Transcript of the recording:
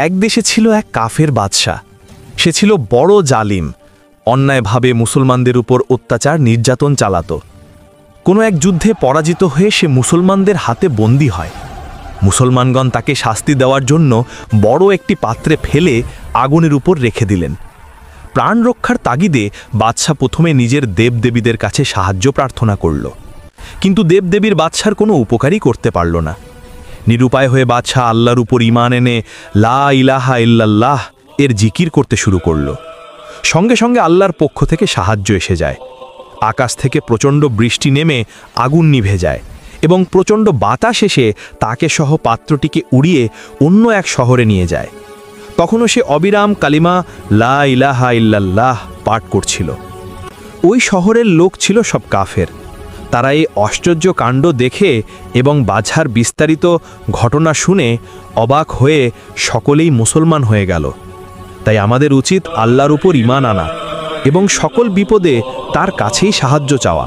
এক দেশে ছিল এক কাফের বাদশা। সে ছিল বড় জালিম, অন্যায়ভাবে মুসলমানদের উপর অত্যাচার নির্যাতন চালাত। কোনো এক যুদ্ধে পরাজিত হয়ে সে মুসলমানদের হাতে বন্দী হয়। মুসলমানগণ তাকে শাস্তি দেওয়ার জন্য বড় একটি পাত্রে ফেলে আগুনের উপর রেখে দিলেন। প্রাণ রক্ষার তাগিদে বাদশা প্রথমে নিজের দেবদেবীদের কাছে সাহায্য প্রার্থনা করল, কিন্তু দেবদেবীর বাদশার কোনো উপকারই করতে পারল না। নিরুপায় হয়ে বাদশা আল্লাহর উপর ঈমান এনে লা ইলাহা ইল্লাল্লাহ এর জিকির করতে শুরু করল। সঙ্গে সঙ্গে আল্লাহর পক্ষ থেকে সাহায্য এসে যায়। আকাশ থেকে প্রচণ্ড বৃষ্টি নেমে আগুন নিভে যায় এবং প্রচণ্ড বাতাস এসে তাকে সহ পাত্রটিকে উড়িয়ে অন্য এক শহরে নিয়ে যায়। তখনও সে অবিরাম কালিমা লা ইলাহা ইল্লাল্লাহ পাঠ করছিল। ওই শহরের লোক ছিল সব কাফের। তারা এই আশ্চর্য কাণ্ড দেখে এবং বাদশার বিস্তারিত ঘটনা শুনে অবাক হয়ে সকলেই মুসলমান হয়ে গেল। তাই আমাদের উচিত আল্লাহর উপর ঈমান আনা এবং সকল বিপদে তার কাছেই সাহায্য চাওয়া।